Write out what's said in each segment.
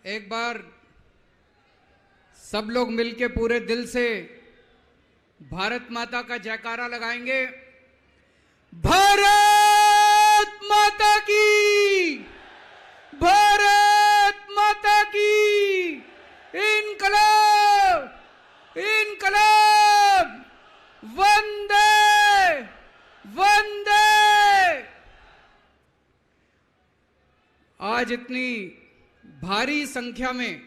एक बार सब लोग मिलके पूरे दिल से भारत माता का जयकारा लगाएंगे। भारत माता की, भारत माता की, इनकलाब, इनकलाब, वंदे वंदे। आज इतनी भारी संख्या में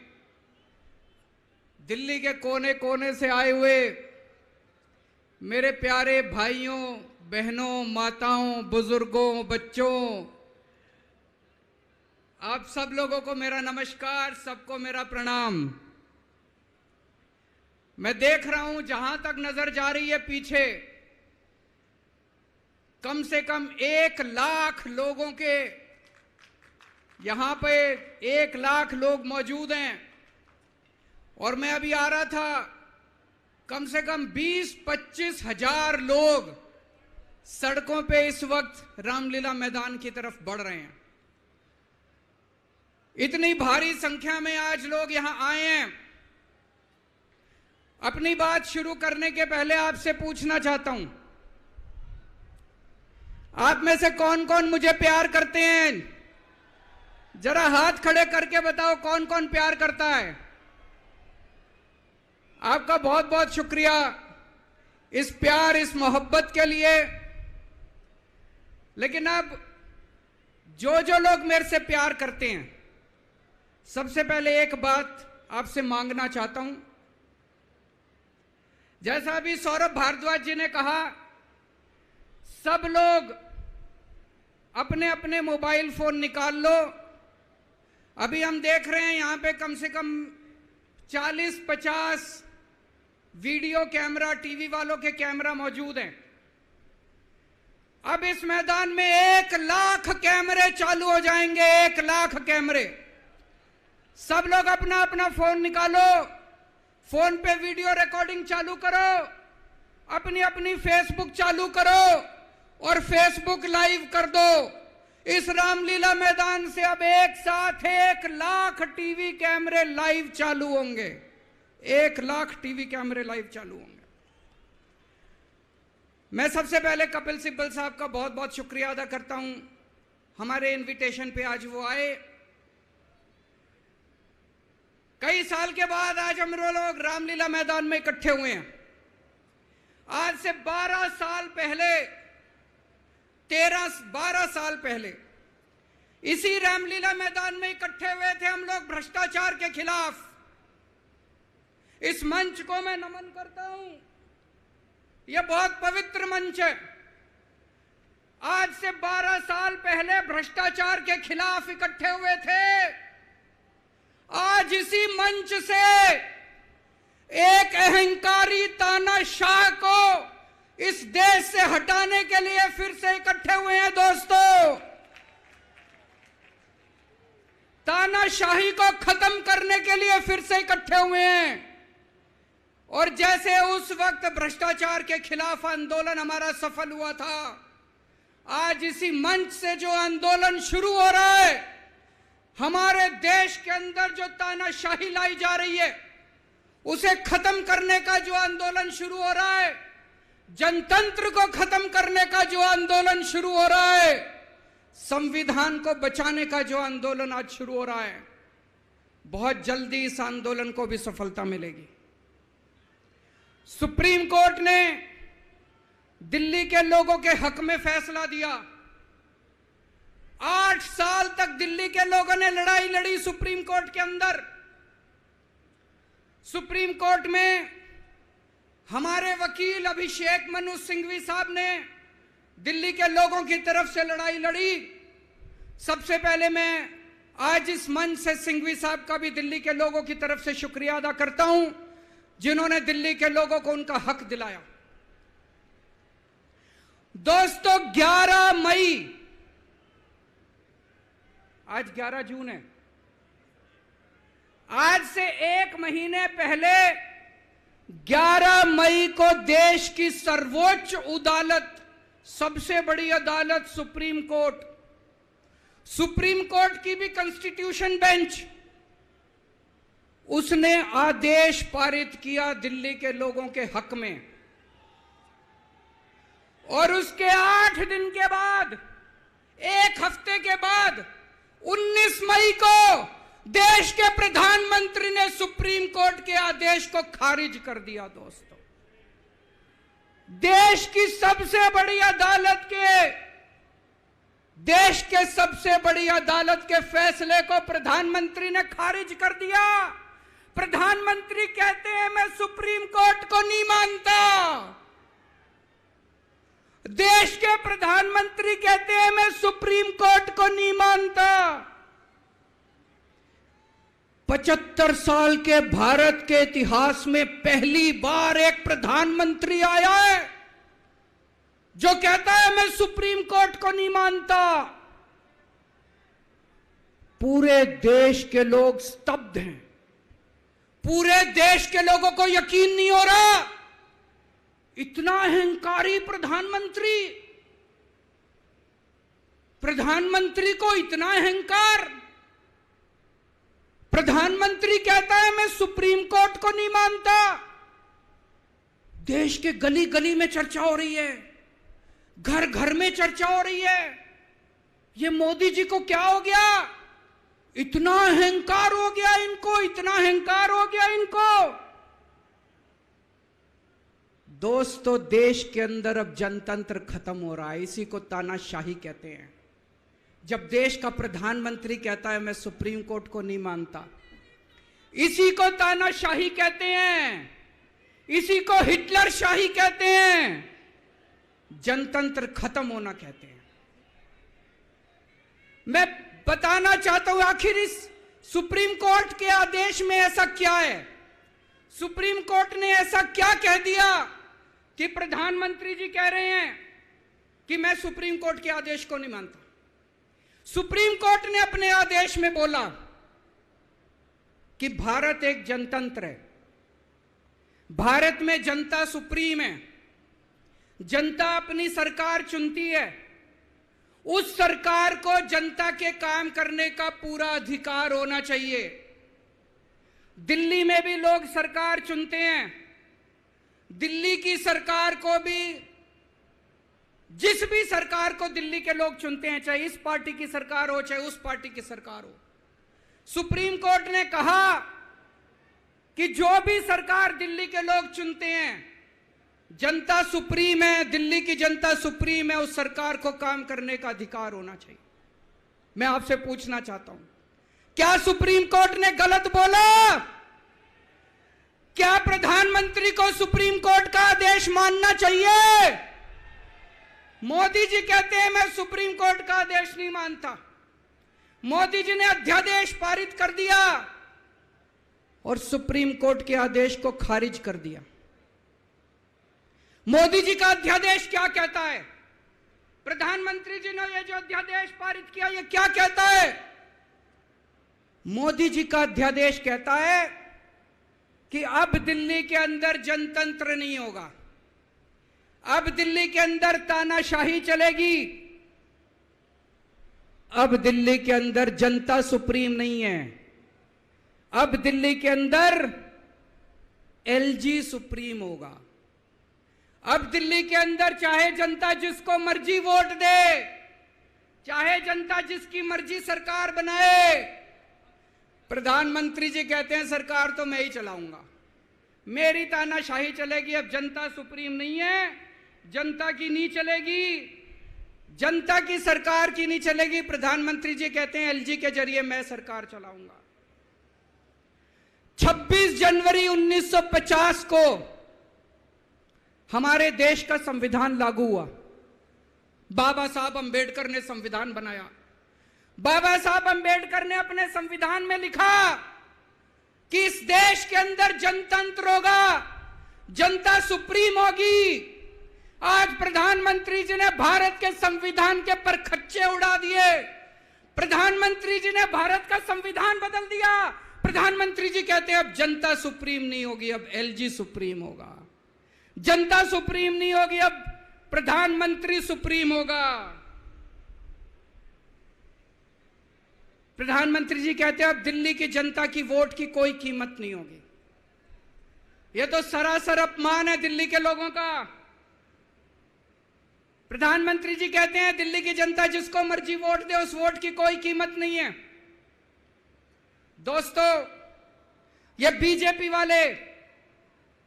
दिल्ली के कोने कोने से आए हुए मेरे प्यारे भाइयों, बहनों, माताओं, बुजुर्गों, बच्चों, आप सब लोगों को मेरा नमस्कार, सबको मेरा प्रणाम। मैं देख रहा हूं जहां तक नजर जा रही है पीछे कम से कम 1 लाख लोगों के यहां पे 1 लाख लोग मौजूद हैं। और मैं अभी आ रहा था, कम से कम 20-25 हजार लोग सड़कों पे इस वक्त रामलीला मैदान की तरफ बढ़ रहे हैं। इतनी भारी संख्या में आज लोग यहां आए हैं। अपनी बात शुरू करने के पहले आपसे पूछना चाहता हूं, आप में से कौन कौन मुझे प्यार करते हैं? जरा हाथ खड़े करके बताओ कौन कौन प्यार करता है। आपका बहुत बहुत शुक्रिया इस प्यार, इस मोहब्बत के लिए। लेकिन अब जो जो लोग मेरे से प्यार करते हैं, सबसे पहले एक बात आपसे मांगना चाहता हूं। जैसा अभी सौरभ भारद्वाज जी ने कहा, सब लोग अपने अपने मोबाइल फोन निकाल लो। अभी हम देख रहे हैं यहां पे कम से कम 40-50 वीडियो कैमरा, टीवी वालों के कैमरा मौजूद हैं। अब इस मैदान में 1 लाख कैमरे चालू हो जाएंगे, 1 लाख कैमरे। सब लोग अपना अपना फोन निकालो, फोन पे वीडियो रिकॉर्डिंग चालू करो, अपनी अपनी फेसबुक चालू करो और फेसबुक लाइव कर दो। इस रामलीला मैदान से अब एक साथ 1 लाख टीवी कैमरे लाइव चालू होंगे। 1 लाख टीवी कैमरे लाइव चालू होंगे। मैं सबसे पहले कपिल सिब्बल साहब का बहुत बहुत शुक्रिया अदा करता हूं। हमारे इनविटेशन पे आज वो आए। कई साल के बाद आज हम लोग रामलीला मैदान में इकट्ठे हुए हैं। आज से 12 साल पहले, 12 साल पहले इसी रामलीला मैदान में इकट्ठे हुए थे हम लोग भ्रष्टाचार के खिलाफ। इस मंच को मैं नमन करता हूं। यह बहुत पवित्र मंच है। आज से 12 साल पहले भ्रष्टाचार के खिलाफ इकट्ठे हुए थे। आज इसी मंच से एक अहंकारी तानाशाह को इस देश से हटाने के लिए फिर से इकट्ठे हुए हैं। दोस्तों, तानाशाही को खत्म करने के लिए फिर से इकट्ठे हुए हैं। और जैसे उस वक्त भ्रष्टाचार के खिलाफ आंदोलन हमारा सफल हुआ था, आज इसी मंच से जो आंदोलन शुरू हो रहा है, हमारे देश के अंदर जो तानाशाही लाई जा रही है उसे खत्म करने का जो आंदोलन शुरू हो रहा है, जनतंत्र को खत्म करने का जो आंदोलन शुरू हो रहा है, संविधान को बचाने का जो आंदोलन आज शुरू हो रहा है, बहुत जल्दी इस आंदोलन को भी सफलता मिलेगी। सुप्रीम कोर्ट ने दिल्ली के लोगों के हक में फैसला दिया। 8 साल तक दिल्ली के लोगों ने लड़ाई लड़ी सुप्रीम कोर्ट के अंदर। सुप्रीम कोर्ट में हमारे वकील अभिषेक मनु सिंघवी साहब ने दिल्ली के लोगों की तरफ से लड़ाई लड़ी। सबसे पहले मैं आज इस मंच से सिंघवी साहब का भी दिल्ली के लोगों की तरफ से शुक्रिया अदा करता हूं, जिन्होंने दिल्ली के लोगों को उनका हक दिलाया। दोस्तों, 11 मई, आज 11 जून है, आज से 1 महीने पहले 11 मई को देश की सर्वोच्च अदालत, सबसे बड़ी अदालत सुप्रीम कोर्ट की भी कॉन्स्टिट्यूशन बेंच उसने आदेश पारित किया दिल्ली के लोगों के हक में, और उसके 8 दिन के बाद, 1 हफ्ते के बाद 19 मई को देश के प्रधानमंत्री ने सुप्रीम कोर्ट के आदेश को खारिज कर दिया। दोस्तों, देश की सबसे बड़ी अदालत के फैसले को प्रधानमंत्री ने खारिज कर दिया। प्रधानमंत्री कहते हैं मैं सुप्रीम कोर्ट को नहीं मानता। देश के प्रधानमंत्री कहते हैं मैं सुप्रीम कोर्ट को नहीं मानता। 75 साल के भारत के इतिहास में पहली बार एक प्रधानमंत्री आया है जो कहता है मैं सुप्रीम कोर्ट को नहीं मानता। पूरे देश के लोग स्तब्ध हैं। पूरे देश के लोगों को यकीन नहीं हो रहा, इतना अहंकारी प्रधानमंत्री को इतना अहंकार। प्रधानमंत्री कहता है मैं सुप्रीम कोर्ट को नहीं मानता। देश के गली गली में चर्चा हो रही है, घर घर में चर्चा हो रही है, ये मोदी जी को क्या हो गया, इतना अहंकार हो गया इनको, इतना अहंकार हो गया इनको। दोस्तों, देश के अंदर अब जनतंत्र खत्म हो रहा है। इसी को तानाशाही कहते हैं। जब देश का प्रधानमंत्री कहता है मैं सुप्रीम कोर्ट को नहीं मानता, इसी को तानाशाही कहते हैं, इसी को हिटलर शाही कहते हैं, जनतंत्र खत्म होना कहते हैं। मैं बताना चाहता हूं आखिर इस सुप्रीम कोर्ट के आदेश में ऐसा क्या है। सुप्रीम कोर्ट ने ऐसा क्या कह दिया कि प्रधानमंत्री जी कह रहे हैं कि मैं सुप्रीम कोर्ट के आदेश को नहीं मानता। सुप्रीम कोर्ट ने अपने आदेश में बोला कि भारत एक जनतंत्र है, भारत में जनता सुप्रीम है, जनता अपनी सरकार चुनती है, उस सरकार को जनता के काम करने का पूरा अधिकार होना चाहिए। दिल्ली में भी लोग सरकार चुनते हैं, दिल्ली की सरकार को भी, जिस भी सरकार को दिल्ली के लोग चुनते हैं, चाहे इस पार्टी की सरकार हो चाहे उस पार्टी की सरकार हो, सुप्रीम कोर्ट ने कहा कि जो भी सरकार दिल्ली के लोग चुनते हैं, जनता सुप्रीम है, दिल्ली की जनता सुप्रीम है, उस सरकार को काम करने का अधिकार होना चाहिए। मैं आपसे पूछना चाहता हूं, क्या सुप्रीम कोर्ट ने गलत बोला? क्या प्रधानमंत्री को सुप्रीम कोर्ट का आदेश मानना चाहिए? मोदी जी कहते हैं मैं सुप्रीम कोर्ट का आदेश नहीं मानता। मोदी जी ने अध्यादेश पारित कर दिया और सुप्रीम कोर्ट के आदेश को खारिज कर दिया। मोदी जी का अध्यादेश क्या कहता है? प्रधानमंत्री जी ने ये जो अध्यादेश पारित किया, ये क्या कहता है? मोदी जी का अध्यादेश कहता है कि अब दिल्ली के अंदर जनतंत्र नहीं होगा, अब दिल्ली के अंदर तानाशाही चलेगी, अब दिल्ली के अंदर जनता सुप्रीम नहीं है, अब दिल्ली के अंदर एलजी सुप्रीम होगा। अब दिल्ली के अंदर चाहे जनता जिसको मर्जी वोट दे, चाहे जनता जिसकी मर्जी सरकार बनाए, प्रधानमंत्री जी कहते हैं सरकार तो मैं ही चलाऊंगा, मेरी तानाशाही चलेगी। अब जनता सुप्रीम नहीं है, जनता की नहीं चलेगी, जनता की सरकार की नहीं चलेगी। प्रधानमंत्री जी कहते हैं एलजी के जरिए मैं सरकार चलाऊंगा। 26 जनवरी 1950 को हमारे देश का संविधान लागू हुआ। बाबा साहब अंबेडकर ने संविधान बनाया। बाबा साहब अंबेडकर ने अपने संविधान में लिखा कि इस देश के अंदर जनतंत्र होगा, जनता सुप्रीम होगी। आज प्रधानमंत्री जी ने भारत के संविधान के परखच्चे उड़ा दिए। प्रधानमंत्री जी ने भारत का संविधान बदल दिया। प्रधानमंत्री जी कहते हैं अब जनता सुप्रीम नहीं होगी, अब एलजी सुप्रीम होगा। जनता सुप्रीम नहीं होगी, अब प्रधानमंत्री सुप्रीम होगा। प्रधानमंत्री जी कहते हैं अब दिल्ली की जनता की वोट की कोई कीमत नहीं होगी। यह तो सरासर अपमान है दिल्ली के लोगों का। प्रधानमंत्री जी कहते हैं दिल्ली की जनता जिसको मर्जी वोट दे, उस वोट की कोई कीमत नहीं है। दोस्तों, ये बीजेपी वाले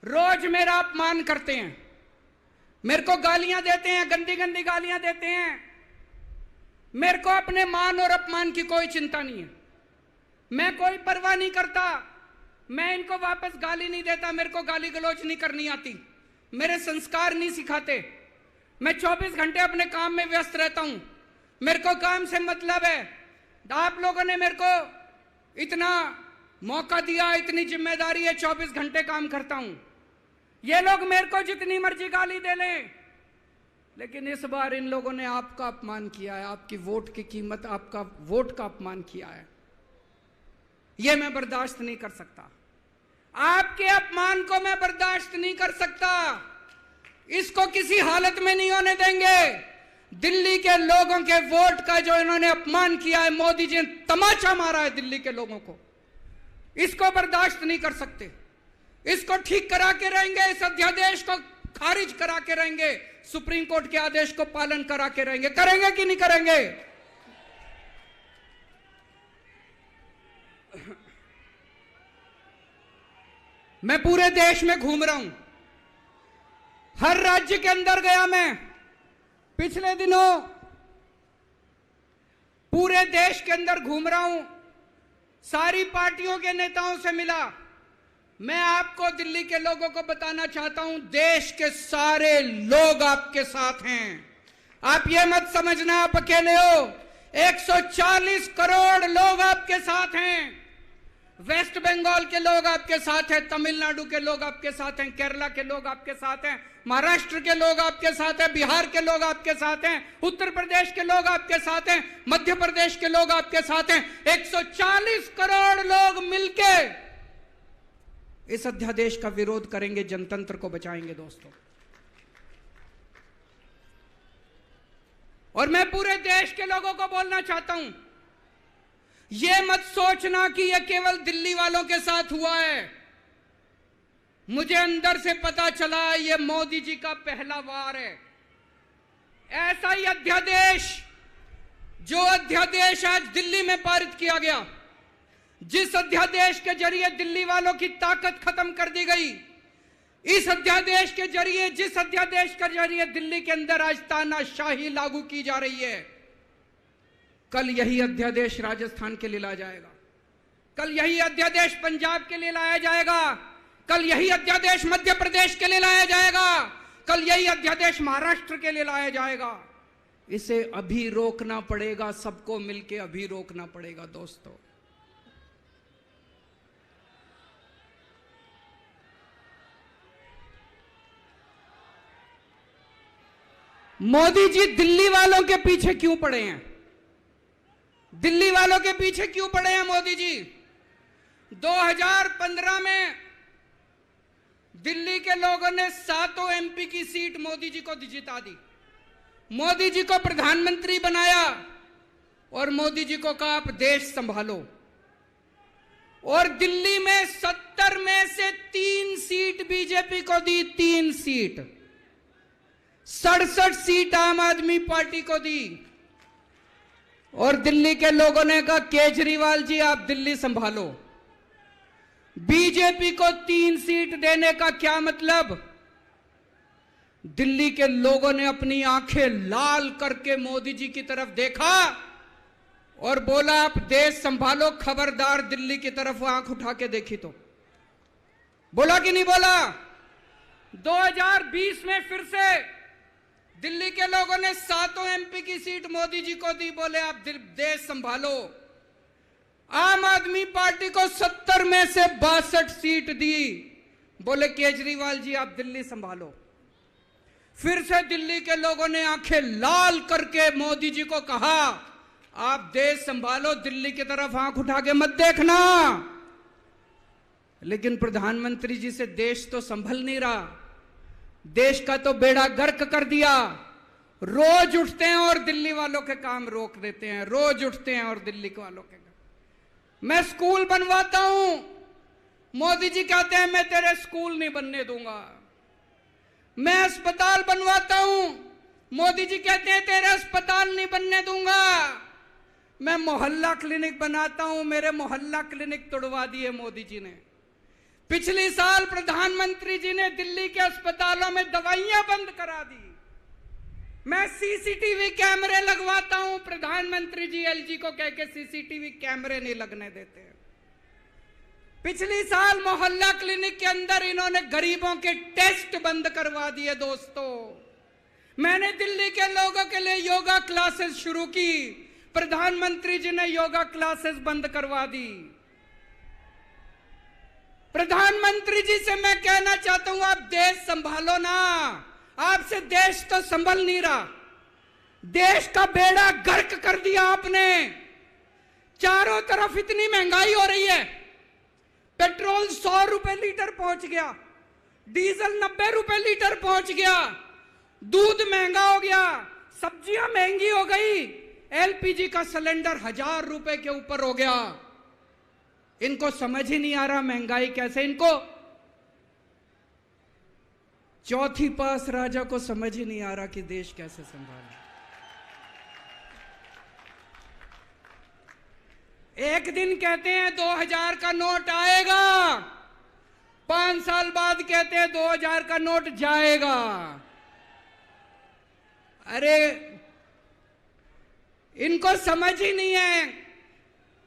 रोज मेरा अपमान करते हैं, मेरे को गालियां देते हैं, गंदी गंदी गालियां देते हैं। मेरे को अपने मान और अपमान की कोई चिंता नहीं है, मैं कोई परवाह नहीं करता। मैं इनको वापस गाली नहीं देता, मेरे को गाली गलौज नहीं करनी आती, मेरे संस्कार नहीं सिखाते। मैं 24 घंटे अपने काम में व्यस्त रहता हूं, मेरे को काम से मतलब है। आप लोगों ने मेरे को इतना मौका दिया, इतनी जिम्मेदारी है, 24 घंटे काम करता हूं। ये लोग मेरे को जितनी मर्जी गाली दे लें, लेकिन इस बार इन लोगों ने आपका अपमान किया है, आपकी वोट की कीमत, आपका वोट का अपमान किया है। यह मैं बर्दाश्त नहीं कर सकता, आपके अपमान को मैं बर्दाश्त नहीं कर सकता। इसको किसी हालत में नहीं होने देंगे। दिल्ली के लोगों के वोट का जो इन्होंने अपमान किया है, मोदी जी ने तमाचा मारा है दिल्ली के लोगों को, इसको बर्दाश्त नहीं कर सकते। इसको ठीक करा के रहेंगे, इस अध्यादेश को खारिज करा के रहेंगे, सुप्रीम कोर्ट के आदेश को पालन करा के रहेंगे। करेंगे कि नहीं करेंगे? मैं पूरे देश में घूम रहा हूं, हर राज्य के अंदर गया। मैं पिछले दिनों पूरे देश के अंदर घूम रहा हूं, सारी पार्टियों के नेताओं से मिला। मैं आपको दिल्ली के लोगों को बताना चाहता हूं, देश के सारे लोग आपके साथ हैं। आप ये मत समझना आप अकेले हो, 140 करोड़ लोग आपके साथ हैं। वेस्ट बंगाल के लोग आपके साथ हैं, तमिलनाडु के लोग आपके साथ हैं, केरला के लोग आपके साथ हैं, महाराष्ट्र के लोग आपके साथ हैं, बिहार के लोग आपके साथ हैं, उत्तर प्रदेश के लोग आपके साथ हैं, मध्य प्रदेश के लोग आपके साथ हैं। 140 करोड़ लोग मिलके इस अध्यादेश का विरोध करेंगे, जनतंत्र को बचाएंगे दोस्तों। और मैं पूरे देश के लोगों को बोलना चाहता हूं, यह मत सोचना कि यह केवल दिल्ली वालों के साथ हुआ है। मुझे अंदर से पता चला यह मोदी जी का पहला वार है। ऐसा ही अध्यादेश, जो अध्यादेश आज दिल्ली में पारित किया गया, जिस अध्यादेश के जरिए दिल्ली वालों की ताकत खत्म कर दी गई, इस अध्यादेश के जरिए, जिस अध्यादेश के जरिए दिल्ली के अंदर आज तानाशाही लागू की जा रही है, कल यही अध्यादेश राजस्थान के लिए लाया जाएगा, कल यही अध्यादेश पंजाब के लिए लाया जाएगा, कल यही अध्यादेश मध्य प्रदेश के लिए लाया जाएगा, कल यही अध्यादेश महाराष्ट्र के लिए लाया जाएगा। इसे अभी रोकना पड़ेगा, सबको मिलकर अभी रोकना पड़ेगा दोस्तों। मोदी जी दिल्ली वालों के पीछे क्यों पड़े हैं? दिल्ली वालों के पीछे क्यों पड़े हैं मोदी जी? 2015 में दिल्ली के लोगों ने 7 एमपी की सीट मोदी जी को जिता दी, मोदी जी को प्रधानमंत्री बनाया और मोदी जी को कहा आप देश संभालो। और दिल्ली में 70 में से 3 सीट बीजेपी को दी, 3 सीट, 67 सीट आम आदमी पार्टी को दी। और दिल्ली के लोगों ने कहा केजरीवाल जी आप दिल्ली संभालो। बीजेपी को 3 सीट देने का क्या मतलब? दिल्ली के लोगों ने अपनी आंखें लाल करके मोदी जी की तरफ देखा और बोला आप देश संभालो, खबरदार दिल्ली की तरफ आंख उठा के देखी तो। बोला कि नहीं बोला? 2020 में फिर से दिल्ली के लोगों ने 7 एमपी की सीट मोदी जी को दी, बोले आप देश संभालो। आम आदमी पार्टी को 70 में से 62 सीट दी, बोले केजरीवाल जी आप दिल्ली संभालो। फिर से दिल्ली के लोगों ने आंखें लाल करके मोदी जी को कहा आप देश संभालो, दिल्ली की तरफ आंख उठा के मत देखना। लेकिन प्रधानमंत्री जी से देश तो संभल नहीं रहा, देश का तो बेड़ा गर्क कर दिया। रोज उठते हैं और दिल्ली वालों के काम रोक देते हैं, रोज उठते हैं और दिल्ली वालों के काम। मैं स्कूल बनवाता हूं, मोदी जी कहते हैं मैं तेरे स्कूल नहीं बनने दूंगा। मैं अस्पताल बनवाता हूं, मोदी जी कहते हैं तेरे अस्पताल नहीं बनने दूंगा। मैं मोहल्ला क्लिनिक बनाता हूं, मेरे मोहल्ला क्लिनिक तोड़वा दिए मोदी जी ने। पिछले साल प्रधानमंत्री जी ने दिल्ली के अस्पतालों में दवाइयां बंद करा दी। मैं सीसीटीवी कैमरे लगवाता हूं, प्रधानमंत्री जी एलजी को कह के सीसीटीवी कैमरे नहीं लगने देते। पिछले साल मोहल्ला क्लिनिक के अंदर इन्होंने गरीबों के टेस्ट बंद करवा दिए। दोस्तों, मैंने दिल्ली के लोगों के लिए योगा क्लासेस शुरू की, प्रधानमंत्री जी ने योगा क्लासेस बंद करवा दी। प्रधानमंत्री जी से मैं कहना चाहता हूं, आप देश संभालो ना, आपसे देश तो संभल नहीं रहा। देश का बेड़ा गर्क कर दिया आपने। चारों तरफ इतनी महंगाई हो रही है, पेट्रोल 100 रुपए लीटर पहुंच गया, डीजल 90 रुपए लीटर पहुंच गया, दूध महंगा हो गया, सब्जियां महंगी हो गई, एलपीजी का सिलेंडर 1000 रुपए के ऊपर हो गया। इनको समझ ही नहीं आ रहा महंगाई कैसे, इनको चौथी पास राजा को समझ ही नहीं आ रहा कि देश कैसे संभाले। एक दिन कहते हैं 2000 का नोट आएगा, 5 साल बाद कहते हैं 2000 का नोट जाएगा। अरे इनको समझ ही नहीं है।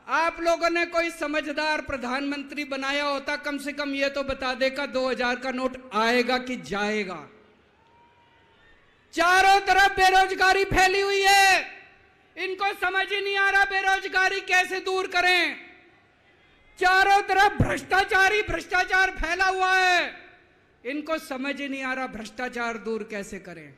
आप लोगों ने कोई समझदार प्रधानमंत्री बनाया होता, कम से कम ये तो बता देगा 2000 का नोट आएगा कि जाएगा। चारों तरफ बेरोजगारी फैली हुई है, इनको समझ ही नहीं आ रहा बेरोजगारी कैसे दूर करें। चारों तरफ भ्रष्टाचारी भ्रष्टाचार फैला हुआ है, इनको समझ ही नहीं आ रहा भ्रष्टाचार दूर कैसे करें।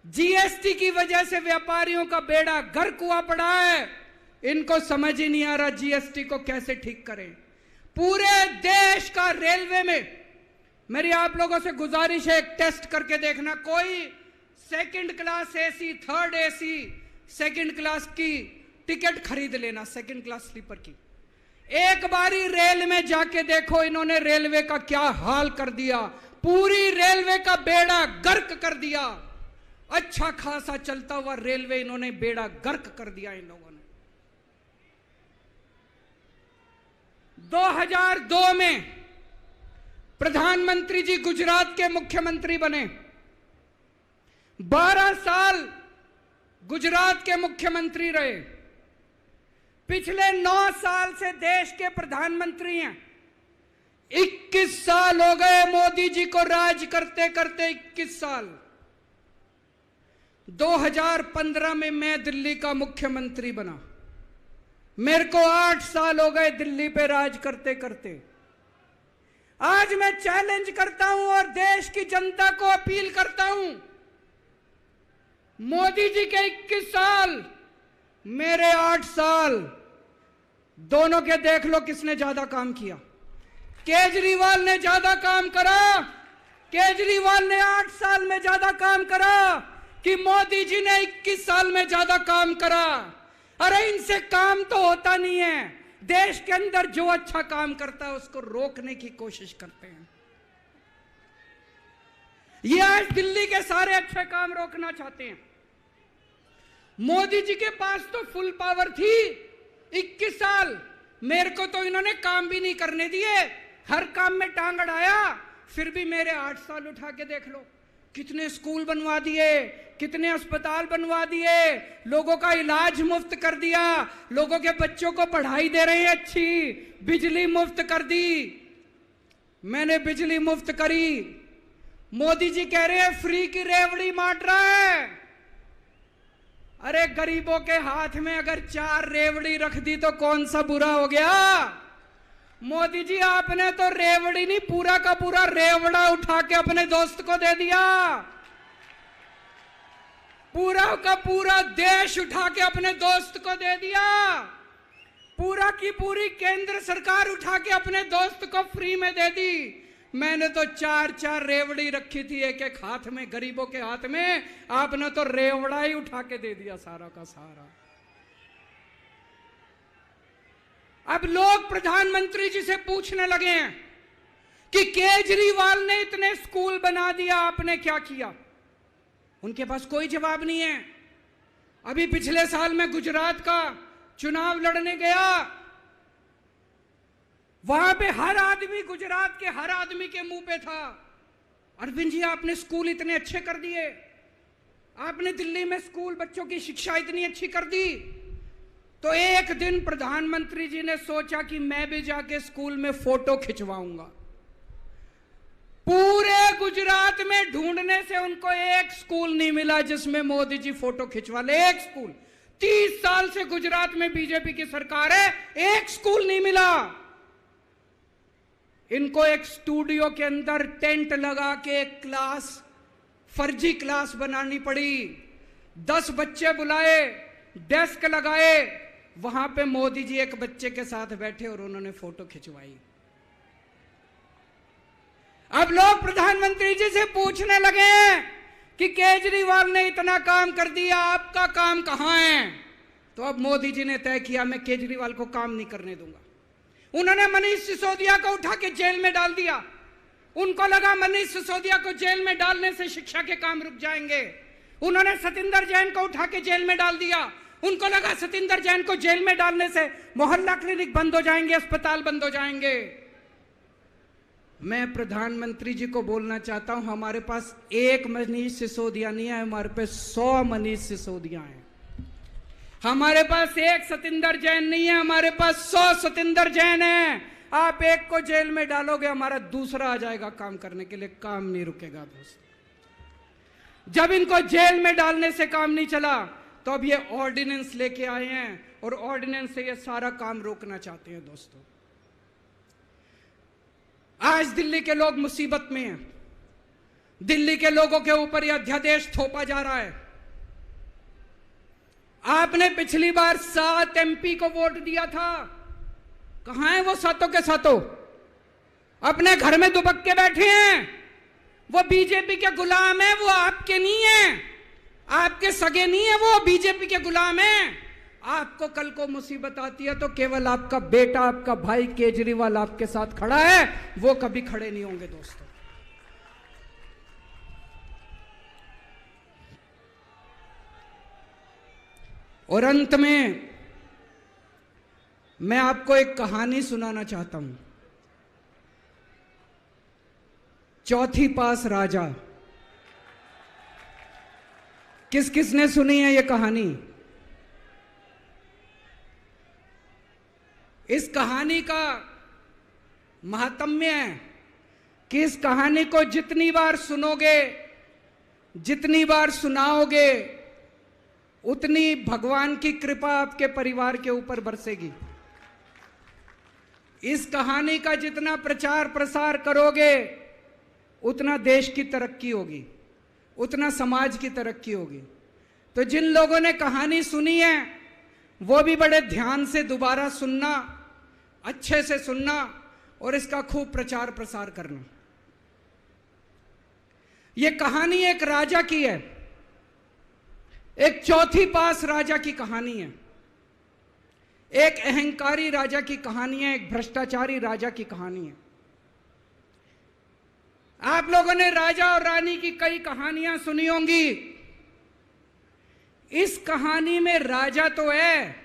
जीएसटी की वजह से व्यापारियों का बेड़ा गर्क हुआ पड़ा है, इनको समझ ही नहीं आ रहा जीएसटी को कैसे ठीक करें। पूरे देश का रेलवे में मेरी आप लोगों से गुजारिश है, एक टेस्ट करके देखना। कोई second class AC, third AC, second class की टिकट खरीद लेना, सेकंड क्लास स्लीपर की। एक बारी रेल में जाके देखो इन्होंने रेलवे का क्या हाल कर दिया। पूरी रेलवे का बेड़ा गर्क कर दिया। अच्छा खासा चलता हुआ रेलवे इन्होंने बेड़ा गर्क कर दिया इन लोगों ने। 2002 में प्रधानमंत्री जी गुजरात के मुख्यमंत्री बने। 12 साल गुजरात के मुख्यमंत्री रहे। पिछले 9 साल से देश के प्रधानमंत्री हैं। 21 साल हो गए मोदी जी को राज करते करते, 21 साल। 2015 में मैं दिल्ली का मुख्यमंत्री बना। मेरे को 8 साल हो गए दिल्ली पे राज करते करते। आज मैं चैलेंज करता हूं और देश की जनता को अपील करता हूं, मोदी जी के 21 साल, मेरे 8 साल, दोनों के देख लो किसने ज्यादा काम किया। केजरीवाल ने ज्यादा काम करा। केजरीवाल ने 8 साल में ज्यादा काम करा कि मोदी जी ने 21 साल में ज्यादा काम करा। अरे इनसे काम तो होता नहीं है। देश के अंदर जो अच्छा काम करता है उसको रोकने की कोशिश करते हैं। ये आज दिल्ली के सारे अच्छे काम रोकना चाहते हैं। मोदी जी के पास तो फुल पावर थी 21 साल, मेरे को तो इन्होंने काम भी नहीं करने दिए, हर काम में टांग अड़ाया। फिर भी मेरे 8 साल उठा के देख लो, कितने स्कूल बनवा दिए, कितने अस्पताल बनवा दिए, लोगों का इलाज मुफ्त कर दिया, लोगों के बच्चों को पढ़ाई दे रहे हैं अच्छी, बिजली मुफ्त कर दी। मैंने बिजली मुफ्त करी। मोदी जी कह रहे हैं फ्री की रेवड़ी बांट रहा है। अरे गरीबों के हाथ में अगर 4 रेवड़ी रख दी तो कौन सा बुरा हो गया। मोदी जी आपने तो रेवड़ी नहीं, पूरा का पूरा रेवड़ा उठा के अपने दोस्त को दे दिया। पूरा का पूरा देश उठा के अपने दोस्त को दे दिया। पूरा की पूरी केंद्र सरकार उठा के अपने दोस्त को फ्री में दे दी। मैंने तो 4-4 रेवड़ी रखी थी एक एक हाथ में, गरीबों के हाथ में, आपने तो रेवड़ा ही उठा के दे दिया सारा का सारा। अब लोग प्रधानमंत्री जी से पूछने लगे हैं कि केजरीवाल ने इतने स्कूल बना दिया, आपने क्या किया? उनके पास कोई जवाब नहीं है। अभी पिछले साल मैं गुजरात का चुनाव लड़ने गया, वहां पे हर आदमी, गुजरात के हर आदमी के मुंह पे था, अरविंद जी आपने स्कूल इतने अच्छे कर दिए, आपने दिल्ली में स्कूल बच्चों की शिक्षा इतनी अच्छी कर दी। तो एक दिन प्रधानमंत्री जी ने सोचा कि मैं भी जाके स्कूल में फोटो खिंचवाऊंगा। पूरे गुजरात में ढूंढने से उनको एक स्कूल नहीं मिला जिसमें मोदी जी फोटो खिंचवा ले। एक स्कूल, 30 साल से गुजरात में बीजेपी की सरकार है, एक स्कूल नहीं मिला। इनको एक स्टूडियो के अंदर टेंट लगा के एक क्लास, फर्जी क्लास बनानी पड़ी। 10 बच्चे बुलाए, डेस्क लगाए, वहां पे मोदी जी एक बच्चे के साथ बैठे और उन्होंने फोटो खिंचवाई। अब लोग प्रधानमंत्री जी से पूछने लगे हैं कि केजरीवाल ने इतना काम कर दिया, आपका काम कहां है? तो अब मोदी जी ने तय किया मैं केजरीवाल को काम नहीं करने दूंगा। उन्होंने मनीष सिसोदिया को उठा के जेल में डाल दिया। उनको लगा मनीष सिसोदिया को जेल में डालने से शिक्षा के काम रुक जाएंगे। उन्होंने सतिंदर जैन को उठा के जेल में डाल दिया। उनको लगा सतिंदर जैन को जेल में डालने से मोहल्ला क्लिनिक बंद हो जाएंगे, अस्पताल बंद हो जाएंगे। मैं प्रधानमंत्री जी को बोलना चाहता हूं, हमारे पास एक मनीष सिसोदिया नहीं है, हमारे पास 100 मनीष सिसोदिया हैं। हमारे पास एक सतिंदर जैन नहीं है, हमारे पास 100 सतिंदर जैन हैं। आप एक को जेल में डालोगे, हमारा दूसरा आ जाएगा काम करने के लिए, काम नहीं रुकेगा दोस्तों। जब इनको जेल में डालने से काम नहीं चला तो अब ये ऑर्डिनेंस लेके आए हैं और ऑर्डिनेंस से ये सारा काम रोकना चाहते हैं। दोस्तों आज दिल्ली के लोग मुसीबत में हैं। दिल्ली के लोगों के ऊपर यह अध्यादेश थोपा जा रहा है। आपने पिछली बार 7 MP को वोट दिया था, कहां है वो सातों के सातों? अपने घर में दुबक के बैठे हैं। वो बीजेपी के गुलाम है, वो आपके नहीं है, आपके सगे नहीं है, वो बीजेपी के गुलाम है। आपको कल को मुसीबत आती है तो केवल आपका बेटा, आपका भाई केजरीवाल आपके साथ खड़ा है, वो कभी खड़े नहीं होंगे। दोस्तों और अंत में मैं आपको एक कहानी सुनाना चाहता हूं। चौथी पास राजा। किस किसने सुनी है ये कहानी? इस कहानी का महात्म्य है कि इस कहानी को जितनी बार सुनोगे, जितनी बार सुनाओगे, उतनी भगवान की कृपा आपके परिवार के ऊपर बरसेगी। इस कहानी का जितना प्रचार प्रसार करोगे, उतना देश की तरक्की होगी, उतना समाज की तरक्की होगी। तो जिन लोगों ने कहानी सुनी है वो भी बड़े ध्यान से दोबारा सुनना, अच्छे से सुनना और इसका खूब प्रचार प्रसार करना। यह कहानी एक राजा की है, एक चौथी पास राजा की कहानी है, एक अहंकारी राजा की कहानी है, एक भ्रष्टाचारी राजा की कहानी है। आप लोगों ने राजा और रानी की कई कहानियां सुनी होंगी। इस कहानी में राजा तो है,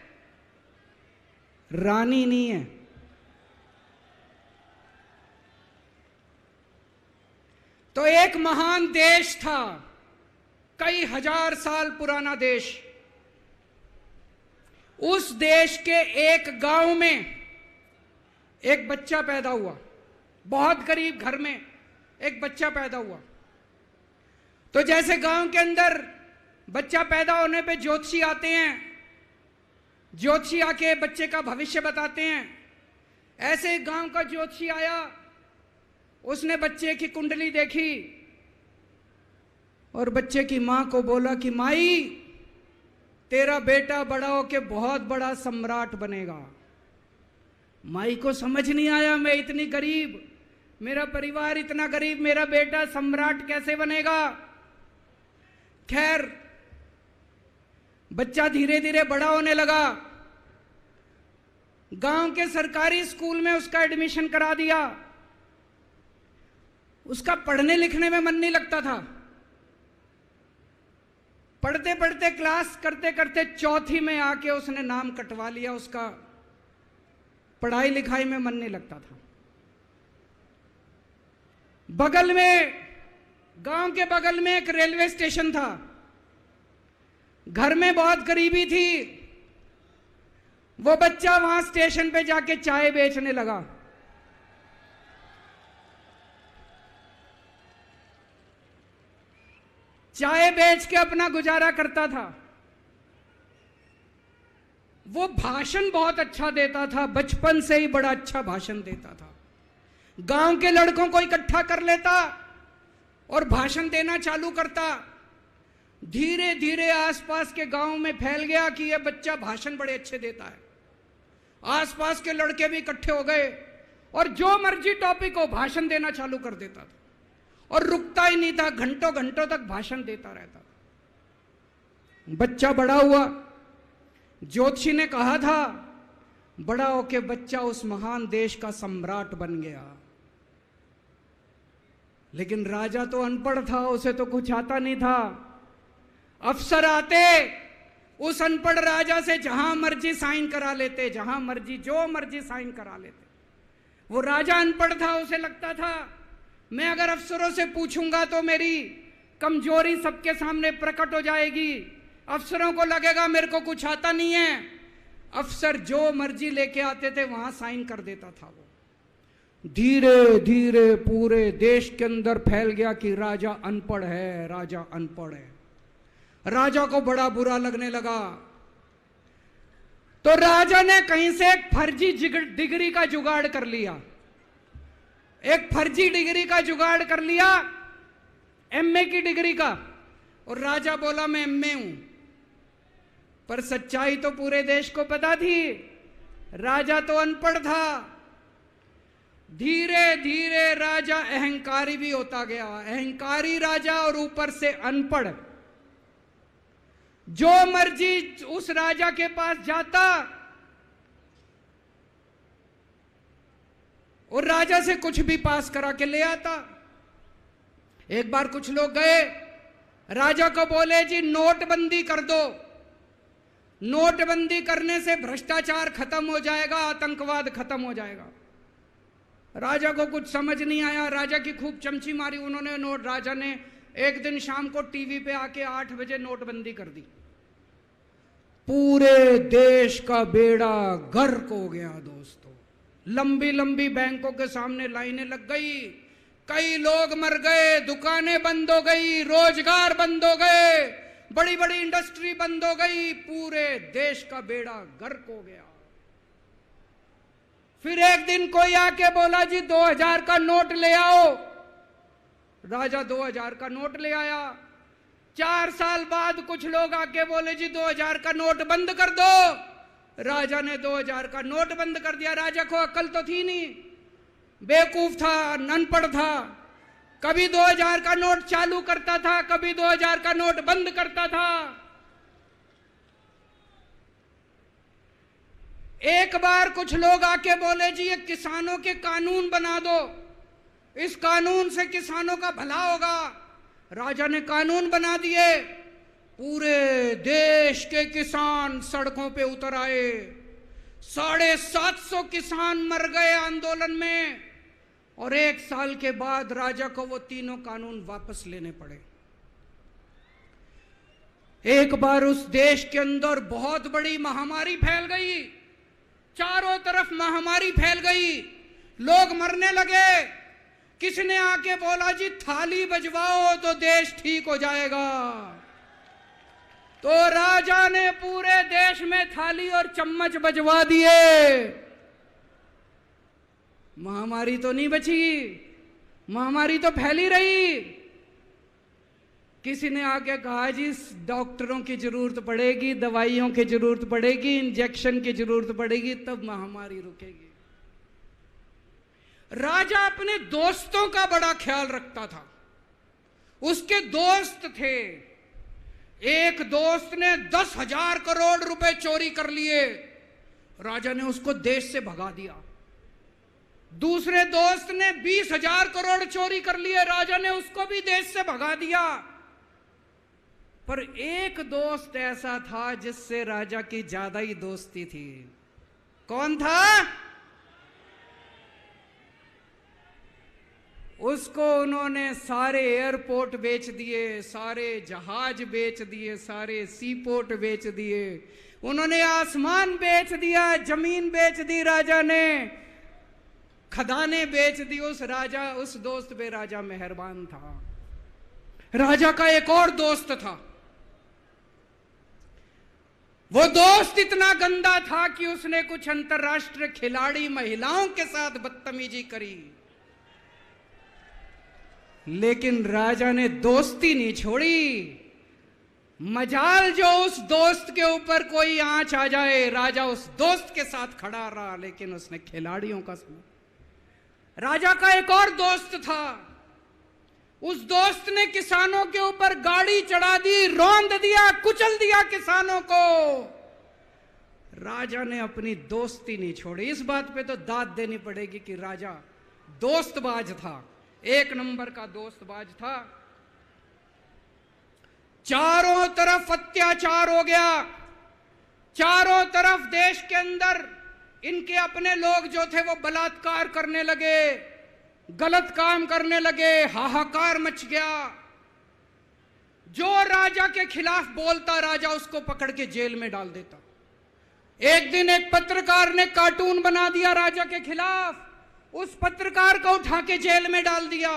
रानी नहीं है। तो एक महान देश था, कई हजार साल पुराना देश। उस देश के एक गांव में एक बच्चा पैदा हुआ, बहुत गरीब घर में एक बच्चा पैदा हुआ। तो जैसे गांव के अंदर बच्चा पैदा होने पे ज्योतिषी आते हैं, ज्योतिषी आके बच्चे का भविष्य बताते हैं, ऐसे गांव का ज्योतिषी आया। उसने बच्चे की कुंडली देखी और बच्चे की मां को बोला कि माई, तेरा बेटा बड़ा होके बहुत बड़ा सम्राट बनेगा। माई को समझ नहीं आया, मैं इतनी गरीब, मेरा परिवार इतना गरीब, मेरा बेटा सम्राट कैसे बनेगा। खैर बच्चा धीरे धीरे बड़ा होने लगा। गांव के सरकारी स्कूल में उसका एडमिशन करा दिया। उसका पढ़ने लिखने में मन नहीं लगता था। पढ़ते पढ़ते क्लास करते करते चौथी में आके उसने नाम कटवा लिया। उसका पढ़ाई लिखाई में मन नहीं लगता था। बगल में, गांव के बगल में एक रेलवे स्टेशन था। घर में बहुत गरीबी थी। वो बच्चा वहां स्टेशन पे जाके चाय बेचने लगा। चाय बेच के अपना गुजारा करता था। वो भाषण बहुत अच्छा देता था, बचपन से ही बड़ा अच्छा भाषण देता था। गांव के लड़कों को इकट्ठा कर लेता और भाषण देना चालू करता। धीरे धीरे आसपास के गांव में फैल गया कि यह बच्चा भाषण बड़े अच्छे देता है। आसपास के लड़के भी इकट्ठे हो गए और जो मर्जी टॉपिक हो भाषण देना चालू कर देता था और रुकता ही नहीं था। घंटों घंटों तक भाषण देता रहता था। बच्चा बड़ा हुआ। ज्योतिषी ने कहा था बड़ा होके बच्चा उस महान देश का सम्राट बन गया। लेकिन राजा तो अनपढ़ था, उसे तो कुछ आता नहीं था। अफसर आते, उस अनपढ़ राजा से जहां मर्जी साइन करा लेते, जहां मर्जी जो मर्जी साइन करा लेते। वो राजा अनपढ़ था, उसे लगता था मैं अगर अफसरों से पूछूंगा तो मेरी कमजोरी सबके सामने प्रकट हो जाएगी। अफसरों को लगेगा मेरे को कुछ आता नहीं है। अफसर जो मर्जी लेके आते थे वहां साइन कर देता था। वो धीरे धीरे पूरे देश के अंदर फैल गया कि राजा अनपढ़ है, राजा अनपढ़ है। राजा को बड़ा बुरा लगने लगा। तो राजा ने कहीं से एक फर्जी डिग्री का जुगाड़ कर लिया। एक फर्जी डिग्री का जुगाड़ कर लिया, एमए की डिग्री का। और राजा बोला मैं एमए हूं। पर सच्चाई तो पूरे देश को पता थी, राजा तो अनपढ़ था। धीरे धीरे राजा अहंकारी भी होता गया। अहंकारी राजा और ऊपर से अनपढ़। जो मर्जी उस राजा के पास जाता और राजा से कुछ भी पास करा के ले आता। एक बार कुछ लोग गए, राजा को बोले जी नोटबंदी कर दो। नोटबंदी करने से भ्रष्टाचार खत्म हो जाएगा, आतंकवाद खत्म हो जाएगा। राजा को कुछ समझ नहीं आया। राजा की खूब चमची मारी उन्होंने। राजा ने एक दिन शाम को टीवी पे आके 8 बजे नोटबंदी कर दी। पूरे देश का बेड़ा गर्क हो गया दोस्तों। लंबी लंबी बैंकों के सामने लाइनें लग गई। कई लोग मर गए, दुकानें बंद हो गई, रोजगार बंद हो गए, बड़ी बड़ी इंडस्ट्री बंद हो गई। पूरे देश का बेड़ा गर्क हो गया। फिर एक दिन कोई आके बोला जी 2000 का नोट ले आओ। राजा 2000 का नोट ले आया। 4 साल बाद कुछ लोग आके बोले जी 2000 का नोट बंद कर दो। राजा ने 2000 का नोट बंद कर दिया। राजा को अक्ल तो थी नहीं, बेवकूफ था, अनपढ़ था। कभी 2000 का नोट चालू करता था, कभी 2000 का नोट बंद करता था। एक बार कुछ लोग आके बोले जी ये किसानों के कानून बना दो, इस कानून से किसानों का भला होगा। राजा ने कानून बना दिए। पूरे देश के किसान सड़कों पे उतर आए। 750 किसान मर गए आंदोलन में। और 1 साल के बाद राजा को वो तीनों कानून वापस लेने पड़े। एक बार उस देश के अंदर बहुत बड़ी महामारी फैल गई। चारों तरफ महामारी फैल गई, लोग मरने लगे। किसने आके बोला जी थाली बजवाओ तो देश ठीक हो जाएगा। तो राजा ने पूरे देश में थाली और चम्मच बजवा दिए। महामारी तो नहीं बची, महामारी तो फैली रही। किसी ने आके कहा जी डॉक्टरों की जरूरत पड़ेगी, दवाइयों की जरूरत पड़ेगी, इंजेक्शन की जरूरत पड़ेगी, तब महामारी रुकेगी। राजा अपने दोस्तों का बड़ा ख्याल रखता था। उसके दोस्त थे। एक दोस्त ने 10,000 करोड़ रुपए चोरी कर लिए। राजा ने उसको देश से भगा दिया। दूसरे दोस्त ने 20,000 करोड़ चोरी कर लिए, राजा ने उसको भी देश से भगा दिया। पर एक दोस्त ऐसा था जिससे राजा की ज्यादा ही दोस्ती थी। कौन था? उसको उन्होंने सारे एयरपोर्ट बेच दिए, सारे जहाज बेच दिए, सारे सी पोर्ट बेच दिए, उन्होंने आसमान बेच दिया, जमीन बेच दी राजा ने, खदाने बेच दी। उस दोस्त पे राजा मेहरबान था। राजा का एक और दोस्त था। वो दोस्त इतना गंदा था कि उसने कुछ अंतरराष्ट्रीय खिलाड़ी महिलाओं के साथ बदतमीजी करी, लेकिन राजा ने दोस्ती नहीं छोड़ी। मजाल जो उस दोस्त के ऊपर कोई आंच आ जाए, राजा उस दोस्त के साथ खड़ा रहा, लेकिन उसने खिलाड़ियों का सुना। राजा का एक और दोस्त था। उस दोस्त ने किसानों के ऊपर गाड़ी चढ़ा दी, रौंद दिया, कुचल दिया किसानों को। राजा ने अपनी दोस्ती नहीं छोड़ी। इस बात पे तो दाद देनी पड़ेगी कि राजा दोस्तबाज था, एक नंबर का दोस्तबाज था। चारों तरफ अत्याचार हो गया, चारों तरफ देश के अंदर इनके अपने लोग जो थे वो बलात्कार करने लगे, गलत काम करने लगे, हाहाकार मच गया। जो राजा के खिलाफ बोलता, राजा उसको पकड़ के जेल में डाल देता। एक दिन एक पत्रकार ने कार्टून बना दिया राजा के खिलाफ, उस पत्रकार को उठा के जेल में डाल दिया।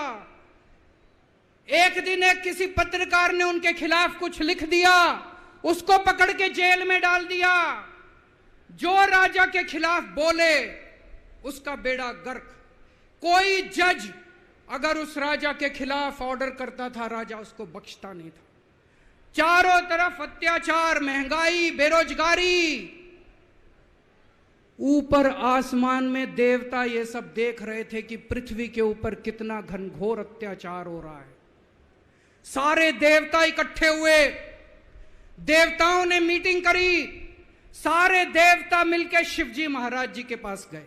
एक दिन एक किसी पत्रकार ने उनके खिलाफ कुछ लिख दिया, उसको पकड़ के जेल में डाल दिया। जो राजा के खिलाफ बोले उसका बेड़ा गर्क। कोई जज अगर उस राजा के खिलाफ ऑर्डर करता था, राजा उसको बख्शता नहीं था। चारों तरफ अत्याचार, महंगाई, बेरोजगारी। ऊपर आसमान में देवता ये सब देख रहे थे कि पृथ्वी के ऊपर कितना घनघोर अत्याचार हो रहा है। सारे देवता इकट्ठे हुए, देवताओं ने मीटिंग करी। सारे देवता मिलकर शिवजी महाराज जी के पास गए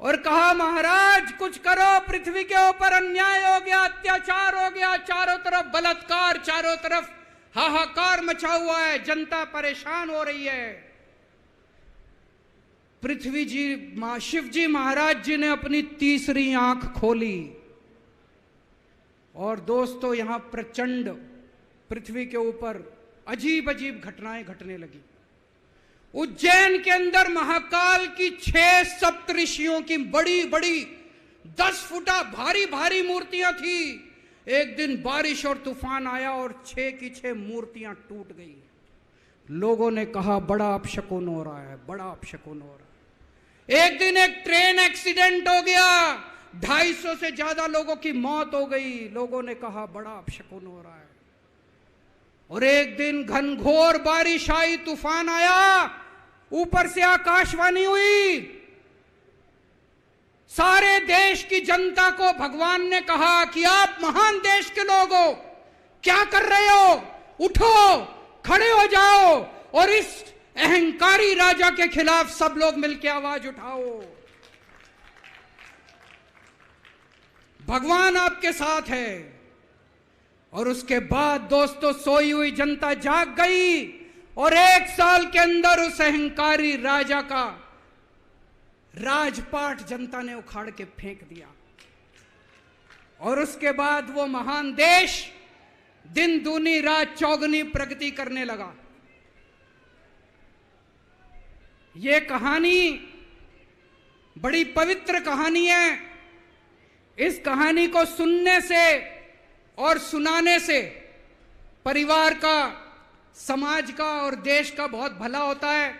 और कहा, महाराज कुछ करो, पृथ्वी के ऊपर अन्याय हो गया, अत्याचार हो गया, चारों तरफ बलात्कार, चारों तरफ हाहाकार मचा हुआ है, जनता परेशान हो रही है। पृथ्वी जी, शिवजी महाराज जी ने अपनी तीसरी आंख खोली और दोस्तों यहां प्रचंड पृथ्वी के ऊपर अजीब अजीब घटनाएं घटने लगी। उज्जैन के अंदर महाकाल की 6 सप्तऋषियों की बड़ी बड़ी 10 फुटा भारी भारी मूर्तियां थी। एक दिन बारिश और तूफान आया और 6 की 6 मूर्तियां टूट गई। लोगों ने कहा बड़ा अपशकुन हो रहा है, बड़ा अपशकुन हो रहा है। एक दिन एक ट्रेन एक्सीडेंट हो गया, 250 से ज्यादा लोगों की मौत हो गई। लोगों ने कहा बड़ा अपशकुन हो रहा है। और एक दिन घनघोर बारिश आई, तूफान आया, ऊपर से आकाशवाणी हुई। सारे देश की जनता को भगवान ने कहा कि आप महान देश के लोग हो, क्या कर रहे हो, उठो, खड़े हो जाओ और इस अहंकारी राजा के खिलाफ सब लोग मिलकर आवाज उठाओ। भगवान आपके साथ है। और उसके बाद दोस्तों सोई हुई जनता जाग गई और 1 साल के अंदर उस अहंकारी राजा का राजपाट जनता ने उखाड़ के फेंक दिया। और उसके बाद वो महान देश दिन दूनी रात चौगुनी प्रगति करने लगा। ये कहानी बड़ी पवित्र कहानी है। इस कहानी को सुनने से और सुनाने से परिवार का, समाज का और देश का बहुत भला होता है।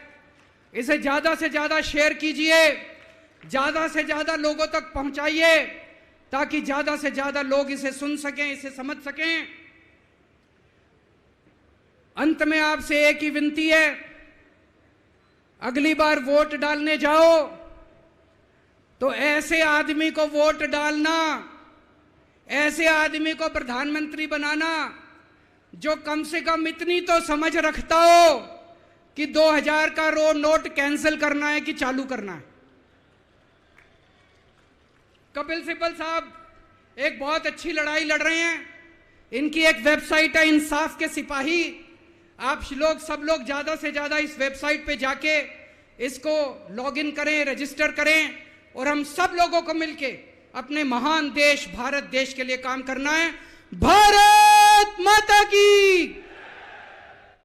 इसे ज्यादा से ज्यादा शेयर कीजिए, ज्यादा से ज्यादा लोगों तक पहुंचाइए ताकि ज्यादा से ज्यादा लोग इसे सुन सकें, इसे समझ सकें। अंत में आपसे एक ही विनती है, अगली बार वोट डालने जाओ तो ऐसे आदमी को वोट डालना, ऐसे आदमी को प्रधानमंत्री बनाना जो कम से कम इतनी तो समझ रखता हो कि 2000 का नोट कैंसिल करना है कि चालू करना है। कपिल सिब्बल साहब एक बहुत अच्छी लड़ाई लड़ रहे हैं। इनकी एक वेबसाइट है इंसाफ के सिपाही। आप लोग सब लोग ज्यादा से ज्यादा इस वेबसाइट पे जाके इसको लॉगिन करें, रजिस्टर करें और हम सब लोगों को मिलके अपने महान देश भारत देश के लिए काम करना है। भारत माता की